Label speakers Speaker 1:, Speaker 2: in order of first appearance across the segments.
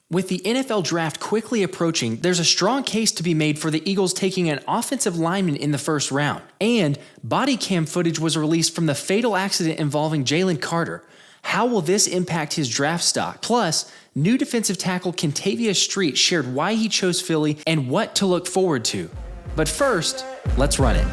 Speaker 1: With the NFL draft quickly approaching, there's a strong case to be made for the Eagles taking an offensive lineman in the first round. And Bodycam footage was released from the fatal accident involving Jalen Carter. How will this impact his draft stock? Plus, new defensive tackle Kentavious Street shared why he chose Philly and what to look forward to. But first, let's run it.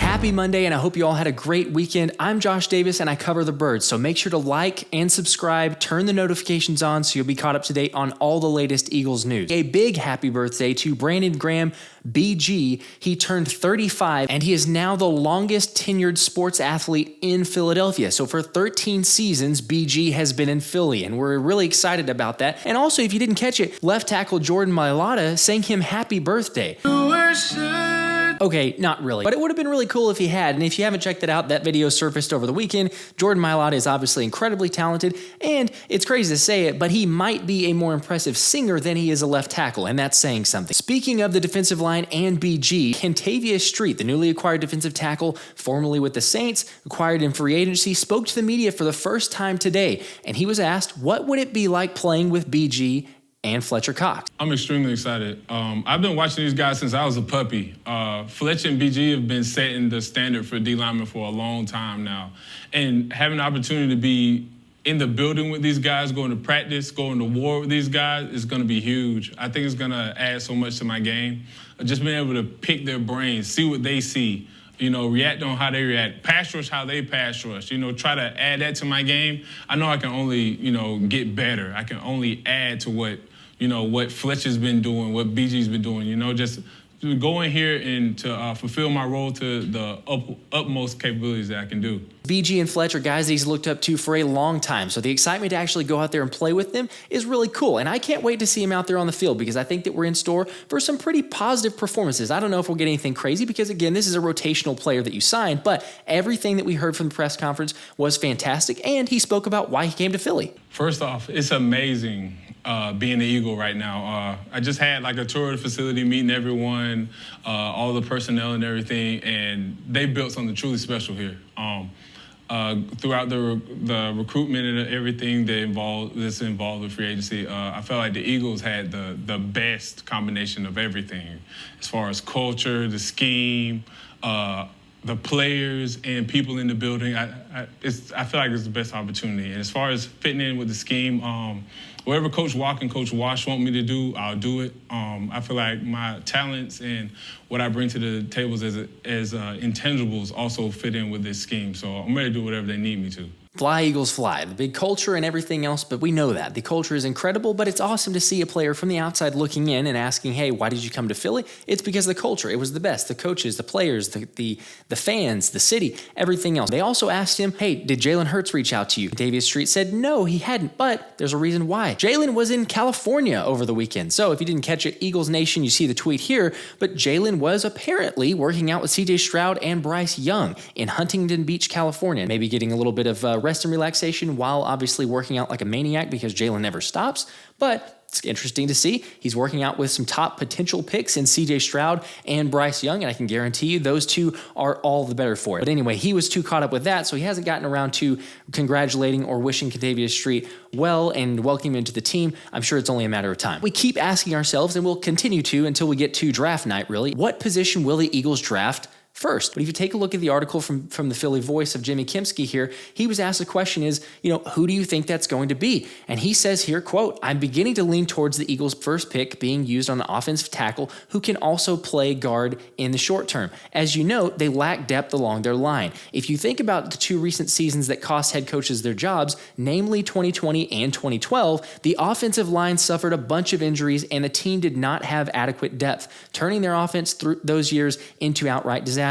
Speaker 1: Happy Monday, and I hope you all had a great weekend. I'm Josh Davis, and I cover the Birds, so make sure to like and subscribe, turn the notifications on so you'll be caught up to date on all the latest Eagles news. A big happy birthday to Brandon Graham, BG. He turned 35, and he is now the longest tenured sports athlete in Philadelphia. So for 13 seasons, BG has been in Philly, and we're really excited about that. And also, if you didn't catch it, left tackle Jordan Mailata sang him happy birthday. Okay, not really, but it would have been really cool if he had, and if you haven't checked it out, that video surfaced over the weekend. Jordan Mailata is obviously incredibly talented, and it's crazy to say it, but he might be a more impressive singer than he is a left tackle, and that's saying something. Speaking of the defensive line and BG, Kentavious Street, the newly acquired defensive tackle, formerly with the Saints, acquired in free agency, spoke to the media for the first time today, and he was asked, what would it be like playing with BG and Fletcher Cox?
Speaker 2: I'm extremely excited. I've been watching these guys since I was a puppy. Fletcher and BG have been setting the standard for D linemen for a long time now. And having the opportunity to be in the building with these guys, going to practice, going to war with these guys is going to be huge. I think it's going to add so much to my game. Just being able to pick their brains, see what they see, react on how they react, pass rush how they pass rush, try to add that to my game. I know I can only, get better. I can only add to what Fletcher's been doing, what BG's been doing, just to go in here and to fulfill my role to the utmost capabilities that I can do.
Speaker 1: BG and Fletcher, guys that he's looked up to for a long time, so the excitement to actually go out there and play with them is really cool, and I can't wait to see him out there on the field because I think that we're in store for some pretty positive performances. I don't know if we'll get anything crazy because, again, this is a rotational player that you signed, but everything that we heard from the press conference was fantastic, and he spoke about why he came to Philly.
Speaker 2: First off, it's amazing being an Eagle right now. I just had a tour of the facility, meeting everyone, all the personnel and everything, and they built something truly special here. Throughout the recruitment and everything that's involved with free agency, I felt like the Eagles had the best combination of everything as far as culture, the scheme, the players and people in the building. I feel like it's the best opportunity. And as far as fitting in with the scheme, whatever Coach Walk and Coach Wash want me to do, I'll do it. I feel like my talents and what I bring to the tables as intangibles also fit in with this scheme. So I'm ready to do whatever they need me to.
Speaker 1: Fly, Eagles, fly. The big culture and everything else, but we know that. The culture is incredible, but it's awesome to see a player from the outside looking in and asking, hey, why did you come to Philly? It's because of the culture. It was the best. The coaches, the players, the fans, the city, everything else. They also asked him, hey, did Jalen Hurts reach out to you? Kentavious Street said, no, he hadn't, but there's a reason why. Jalen was in California over the weekend. So if you didn't catch it, Eagles Nation, you see the tweet here, but Jalen was apparently working out with CJ Stroud and Bryce Young in Huntington Beach, California, maybe getting a little bit of rest and relaxation while obviously working out like a maniac because Jalen never stops. But it's interesting to see. He's working out with some top potential picks in CJ Stroud and Bryce Young, and I can guarantee you those two are all the better for it. But anyway, he was too caught up with that, so he hasn't gotten around to congratulating or wishing Kentavious Street well and welcoming him to the team. I'm sure it's only a matter of time. We keep asking ourselves, and we'll continue to until we get to draft night, really, what position will the Eagles draft first? But if you take a look at the article from the Philly Voice of Jimmy Kempski here, he was asked the question is, who do you think that's going to be? And he says here, quote, I'm beginning to lean towards the Eagles' first pick being used on an offensive tackle who can also play guard in the short term. As you note, they lack depth along their line. If you think about the two recent seasons that cost head coaches their jobs, namely 2020 and 2012, the offensive line suffered a bunch of injuries and the team did not have adequate depth, turning their offense through those years into outright disasters.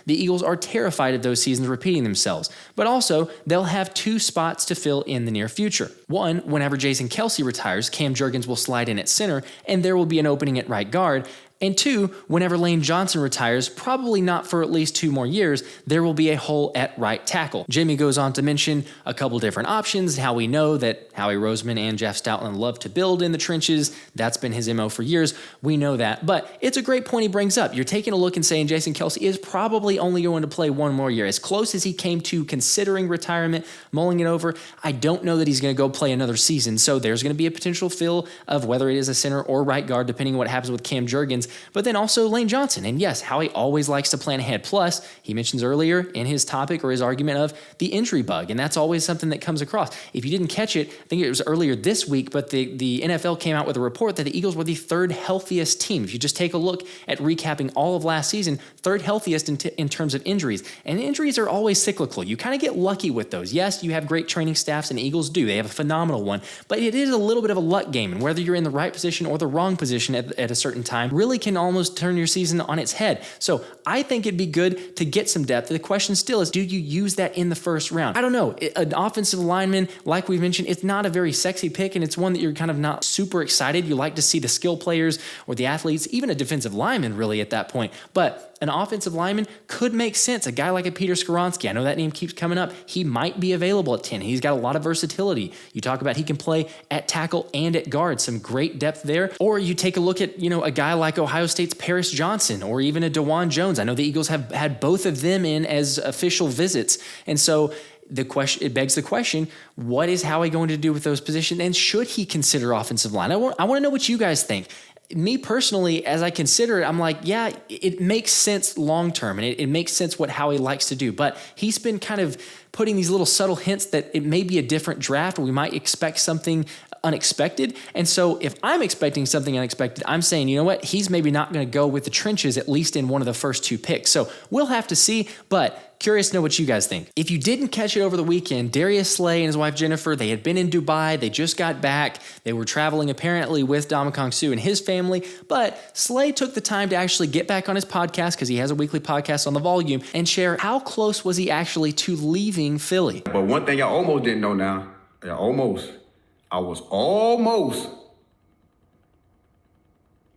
Speaker 1: The Eagles are terrified of those seasons repeating themselves, but also they'll have two spots to fill in the near future. One, whenever Jason Kelce retires, Cam Jurgens will slide in at center, and there will be an opening at right guard. And 2, whenever Lane Johnson retires, probably not for at least 2 more years, there will be a hole at right tackle. Jamie goes on to mention a couple different options, how we know that Howie Roseman and Jeff Stoutland love to build in the trenches. That's been his MO for years. We know that. But it's a great point he brings up. You're taking a look and saying Jason Kelce is probably only going to play 1 more year. As close as he came to considering retirement, mulling it over, I don't know that he's going to go play another season. So there's going to be a potential fill of whether it is a center or right guard, depending on what happens with Cam Jurgens, but then also Lane Johnson. And yes, Howie always likes to plan ahead. Plus, he mentions earlier in his topic or his argument of the injury bug, and that's always something that comes across. If you didn't catch it, I think it was earlier this week, but the NFL came out with a report that the Eagles were the 3rd healthiest team. If you just take a look at recapping all of last season, 3rd healthiest in terms of injuries. And injuries are always cyclical. You kind of get lucky with those. Yes, you have great training staffs, and the Eagles do. They have a phenomenal one, but it is a little bit of a luck game, and whether you're in the right position or the wrong position at a certain time really can almost turn your season on its head. So I think it'd be good to get some depth. The question still is, do you use that in the first round? I don't know. An offensive lineman, like we've mentioned, it's not a very sexy pick, and it's one that you're kind of not super excited. You like to see the skill players or the athletes, even a defensive lineman really at that point. But an offensive lineman could make sense. A guy like a Peter Skoronski, I know that name keeps coming up. He might be available at 10. He's got a lot of versatility. You talk about he can play at tackle and at guard, some great depth there. Or you take a look at, a guy like Ohio State's Paris Johnson or even a DeJuan Jones. I know the Eagles have had both of them in as official visits. And so it begs the question, what is Howie going to do with those positions? And should he consider offensive line? I want to know what you guys think. Me personally, as I consider it, I'm like, yeah, it makes sense long-term, and it makes sense what Howie likes to do. But he's been kind of putting these little subtle hints that it may be a different draft, or we might expect something unexpected. And so if I'm expecting something unexpected, I'm saying, you know what? He's maybe not going to go with the trenches, at least in one of the first 2 picks. So we'll have to see, but curious to know what you guys think. If you didn't catch it over the weekend, Darius Slay and his wife Jennifer, they had been in Dubai. They just got back. They were traveling apparently with Dominic Sue and his family, but Slay took the time to actually get back on his podcast, because he has a weekly podcast on The Volume, and share how close was he actually to leaving Philly.
Speaker 3: But one thing I almost didn't know now, I was almost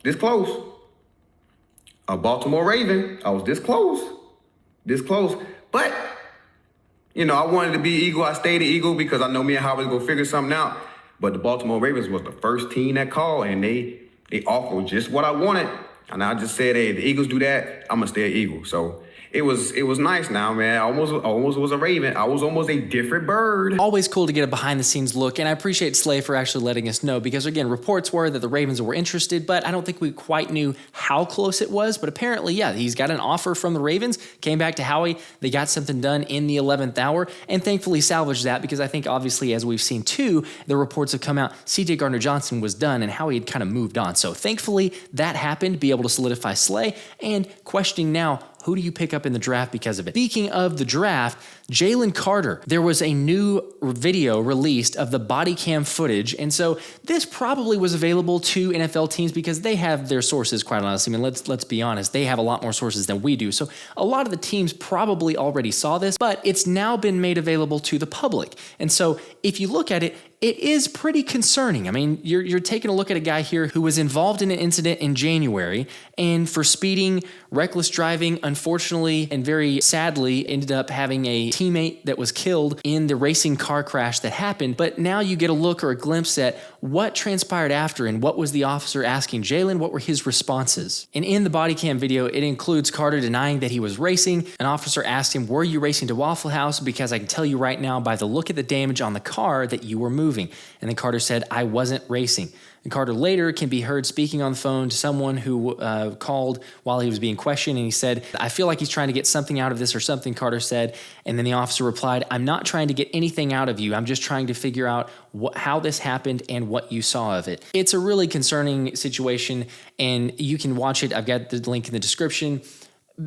Speaker 3: this close. A Baltimore Raven, I was this close. But, I wanted to be Eagle. I stayed an Eagle because I know me and Howie was going to figure something out. But the Baltimore Ravens was the first team that called, and they offered just what I wanted. And I just said, hey, the Eagles do that, I'm going to stay an Eagle. So it was nice now, man. I almost was a Raven. I was almost a different bird.
Speaker 1: Always cool to get a behind-the-scenes look, and I appreciate Slay for actually letting us know, because, again, reports were that the Ravens were interested, but I don't think we quite knew how close it was. But apparently, yeah, he's got an offer from the Ravens, came back to Howie, they got something done in the 11th hour, and thankfully salvaged that, because I think, obviously, as we've seen, too, the reports have come out, C.J. Gardner-Johnson was done, and Howie had kind of moved on. So thankfully, that happened, be able to solidify Slay, and questioning now, who do you pick up in the draft because of it? Speaking of the draft, Jalen Carter, there was a new video released of the Bodycam footage. And so this probably was available to NFL teams because they have their sources, quite honestly. I mean, let's be honest. They have a lot more sources than we do. So a lot of the teams probably already saw this, but it's now been made available to the public. And so if you look at it, it is pretty concerning. I mean, you're taking a look at a guy here who was involved in an incident in January, and for speeding, reckless driving, unfortunately and very sadly ended up having a teammate that was killed in the racing car crash that happened. But now you get a look or a glimpse at what transpired after and what was the officer asking Jalen, what were his responses. And in the body cam video, it includes Carter denying that he was racing. An officer asked him, were you racing to Waffle House? Because I can tell you right now by the look at the damage on the car that you were moving. And then Carter said, I wasn't racing. And Carter later can be heard speaking on the phone to someone who called while he was being questioned. And he said, I feel like he's trying to get something out of this or something, Carter said. And then the officer replied, I'm not trying to get anything out of you. I'm just trying to figure out how this happened and what you saw of it. It's a really concerning situation, and you can watch it. I've got the link in the description.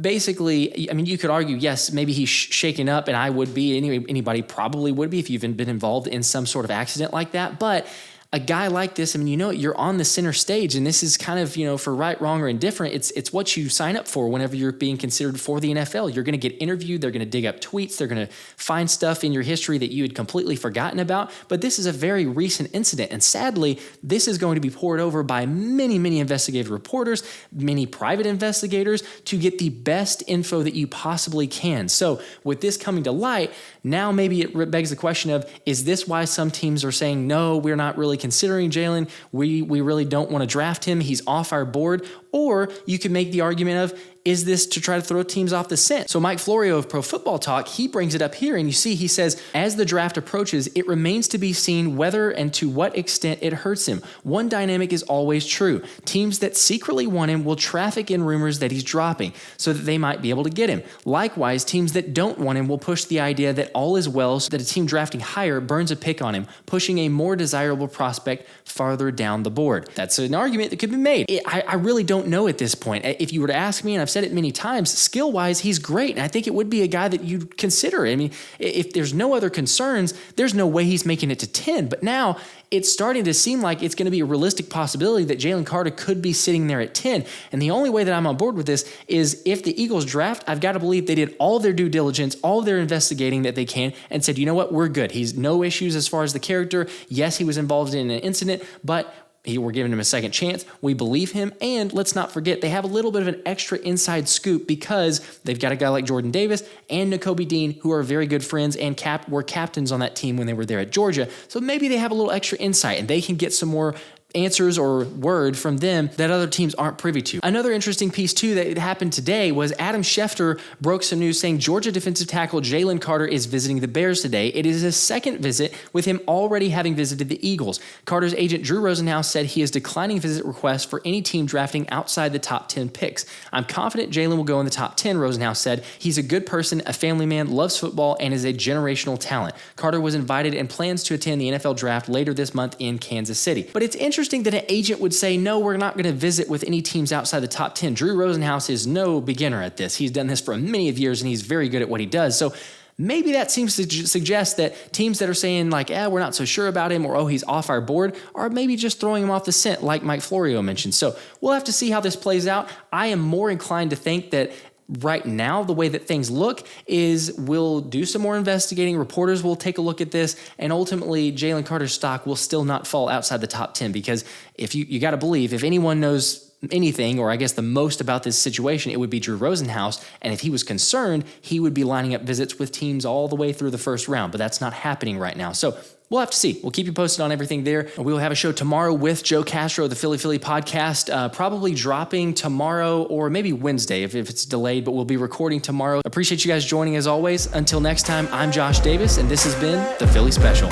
Speaker 1: Basically, I mean, you could argue, yes, maybe he's shaken up, and I would be, anybody probably would be if you've been involved in some sort of accident like that. But a guy like this, I mean, you're on the center stage, and this is kind of, for right, wrong, or indifferent, it's what you sign up for whenever you're being considered for the NFL. You're going to get interviewed. They're going to dig up tweets. They're going to find stuff in your history that you had completely forgotten about. But this is a very recent incident, and sadly, this is going to be poured over by many, many investigative reporters, many private investigators, to get the best info that you possibly can. So with this coming to light, now maybe it begs the question of, is this why some teams are saying, no, we're not really considering Jalen. We really don't want to draft him. He's off our board. Or you could make the argument of, is this to try to throw teams off the scent? So Mike Florio of Pro Football Talk, he brings it up here, and you see, he says, as the draft approaches, it remains to be seen whether and to what extent it hurts him. One dynamic is always true. Teams that secretly want him will traffic in rumors that he's dropping so that they might be able to get him. Likewise, teams that don't want him will push the idea that all is well so that a team drafting higher burns a pick on him, pushing a more desirable prospect farther down the board. That's an argument that could be made. I really don't know at this point. If you were to ask me, and I've said it many times, skill-wise, he's great, and I think it would be a guy that you'd consider. I mean, if there's no other concerns, there's no way he's making it to 10, but now it's starting to seem like it's going to be a realistic possibility that Jalen Carter could be sitting there at 10, and the only way that I'm on board with this is if the Eagles draft, I've got to believe they did all their due diligence, all their investigating that they can, and said, you know what, we're good. He's no issues as far as the character. Yes, he was involved in an incident, but we're giving him a second chance. We believe him. And let's not forget, they have a little bit of an extra inside scoop because they've got a guy like Jordan Davis and Nakobe Dean, who are very good friends and were captains on that team when they were there at Georgia. So maybe they have a little extra insight and they can get some more answers or word from them that other teams aren't privy to. Another interesting piece too that happened today was Adam Schefter broke some news saying Georgia defensive tackle Jalen Carter is visiting the Bears today. It is his second visit, with him already having visited the Eagles. Carter's agent Drew Rosenhaus said he is declining visit requests for any team drafting outside the top 10 picks. I'm confident Jalen will go in the top 10, Rosenhaus said. He's a good person, a family man, loves football, and is a generational talent. Carter was invited and plans to attend the NFL draft later this month in Kansas City. But it's interesting that an agent would say, no, we're not going to visit with any teams outside the top 10. Drew Rosenhaus is no beginner at this. He's done this for many of years, and he's very good at what he does. So maybe that seems to suggest that teams that are saying like, we're not so sure about him, or, oh, he's off our board, are maybe just throwing him off the scent like Mike Florio mentioned. So we'll have to see how this plays out. I am more inclined to think that right now, the way that things look is we'll do some more investigating. Reporters will take a look at this, and ultimately Jalen Carter's stock will still not fall outside the top 10, because if you got to believe, if anyone knows anything, or I guess the most about this situation, it would be Drew Rosenhaus. And if he was concerned, he would be lining up visits with teams all the way through the first round, but that's not happening right now. So we'll have to see. We'll keep you posted on everything there. We will have a show tomorrow with Joe Castro, the Philly podcast, probably dropping tomorrow or maybe Wednesday if it's delayed, but we'll be recording tomorrow. Appreciate you guys joining as always. Until next time, I'm Josh Davis, and this has been the Philly Special.